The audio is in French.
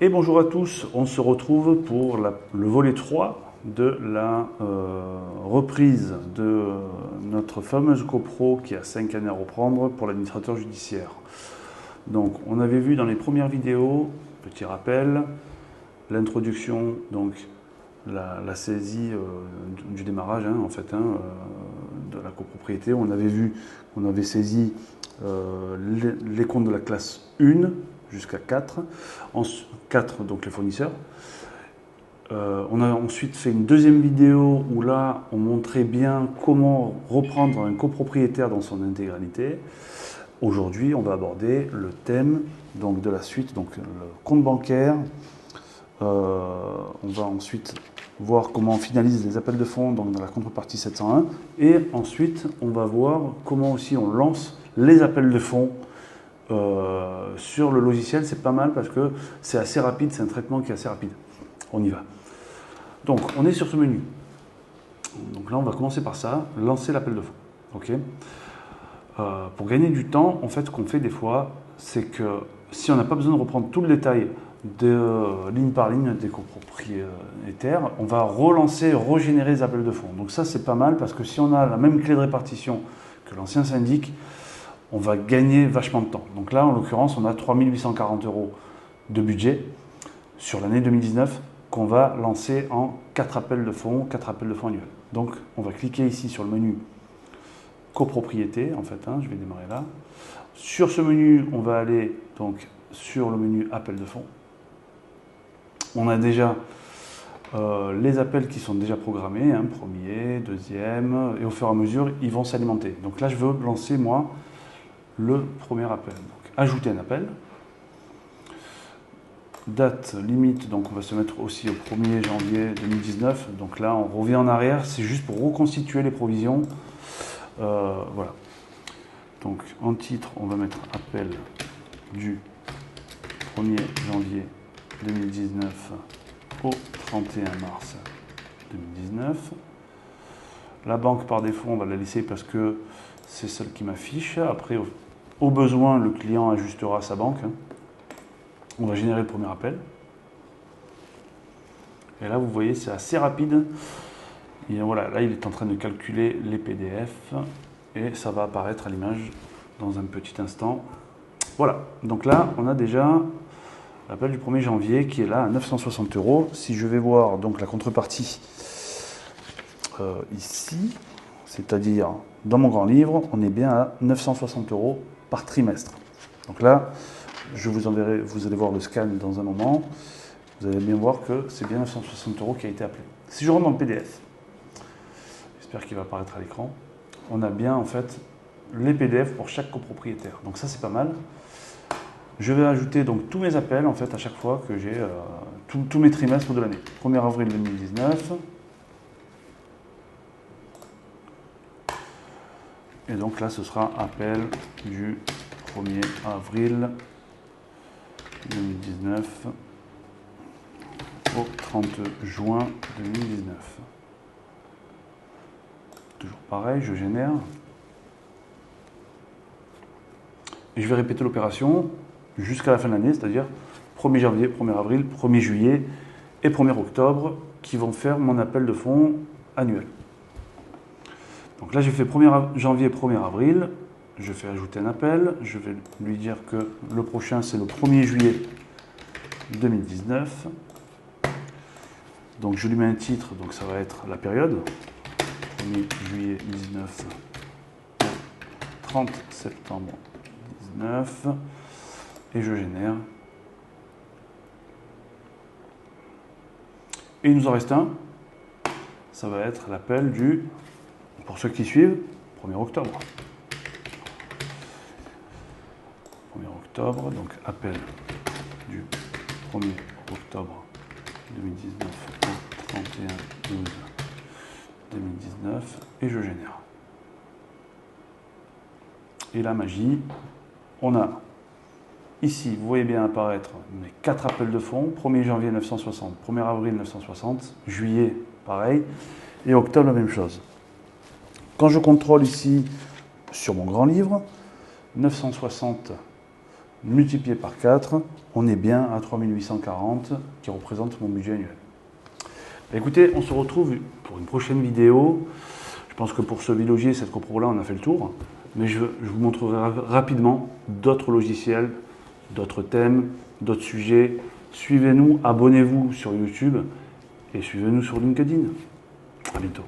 Et bonjour à tous, on se retrouve pour le volet 3 de la reprise de notre fameuse copro qui a 5 années à reprendre pour l'administrateur judiciaire. Donc on avait vu dans les premières vidéos, petit rappel, l'introduction, donc la saisie du démarrage de la copropriété. On avait vu qu'on avait saisi les comptes de la classe 1 jusqu'à 4, 4 donc les fournisseurs. On a ensuite fait une deuxième vidéo où là on montrait bien comment reprendre un copropriétaire dans son intégralité. Aujourd'hui on va aborder le thème donc, de la suite, donc le compte bancaire. On va ensuite voir comment on finalise les appels de fonds donc dans la contrepartie 701 et ensuite on va voir comment aussi on lance les appels de fonds sur le logiciel. C'est pas mal parce que c'est assez rapide, c'est un traitement qui est assez rapide. On y va. Donc on est sur ce menu. Donc là on va commencer par ça, lancer l'appel de fonds. Okay. Pour gagner du temps, en fait ce qu'on fait des fois, c'est que si on n'a pas besoin de reprendre tout le détail de ligne par ligne des copropriétaires, on va relancer, régénérer les appels de fonds. Donc ça c'est pas mal parce que si on a la même clé de répartition que l'ancien syndic, on va gagner vachement de temps. Donc là en l'occurrence on a 3 840 € de budget sur l'année 2019 qu'on va lancer en 4 appels de fonds annuels. Donc on va cliquer ici sur le menu copropriété, en fait, je vais démarrer là. Sur ce menu, on va aller donc sur le menu appel de fonds. On a déjà les appels qui sont déjà programmés, premier, deuxième, et au fur et à mesure, ils vont s'alimenter. Donc là, je veux lancer, moi, le premier appel. Donc, ajouter un appel. Date limite, donc on va se mettre aussi au 1er janvier 2019. Donc là, on revient en arrière, c'est juste pour reconstituer les provisions. Voilà. Donc en titre, on va mettre appel du 1er janvier 2019 au 31 mars 2019. La banque par défaut, on va la laisser parce que c'est celle qui m'affiche. Après, au besoin, le client ajustera sa banque. On va générer le premier appel. Et là, vous voyez, c'est assez rapide. Et voilà, là, il est en train de calculer les PDF et ça va apparaître à l'image dans un petit instant. Voilà, donc là, on a déjà l'appel du 1er janvier qui est là à 960 €. Si je vais voir donc la contrepartie ici, c'est-à-dire dans mon grand livre, on est bien à 960 € par trimestre. Donc là, je vous enverrai, vous allez voir le scan dans un moment, vous allez bien voir que c'est bien 960 € qui a été appelé. Si je rentre dans le PDF, j'espère qu'il va apparaître à l'écran, on a bien en fait les PDF pour chaque copropriétaire. Donc ça c'est pas mal. Je vais ajouter donc tous mes appels en fait à chaque fois que j'ai tous mes trimestres de l'année. 1er avril 2019. Et donc là ce sera appel du 1er avril 2019 au 30 juin 2019. Toujours pareil, je génère. Et je vais répéter l'opération jusqu'à la fin de l'année, c'est-à-dire 1er janvier, 1er avril, 1er juillet et 1er octobre qui vont faire mon appel de fonds annuel. Donc là, j'ai fait 1er janvier, 1er avril. Je fais ajouter un appel. Je vais lui dire que le prochain, c'est le 1er juillet 2019. Donc je lui mets un titre, donc ça va être la période. 1er juillet 19 au 30 septembre 19 et je génère. Et il nous en reste un, ça va être l'appel du, pour ceux qui suivent, 1er octobre. 1er octobre, donc appel du 1er octobre 2019 au 31 12 2019 et je génère. Et la magie, on a ici, vous voyez bien apparaître mes 4 appels de fonds, 1er janvier 960, 1er avril 960, juillet pareil, et octobre la même chose. Quand je contrôle ici sur mon grand livre, 960 multiplié par 4, on est bien à 3840 qui représente mon budget annuel. Écoutez, on se retrouve pour une prochaine vidéo. Je pense que pour ce bilogier, cette copro-là, on a fait le tour. Mais je vous montrerai rapidement d'autres logiciels, d'autres thèmes, d'autres sujets. Suivez-nous, abonnez-vous sur YouTube et suivez-nous sur LinkedIn. À bientôt.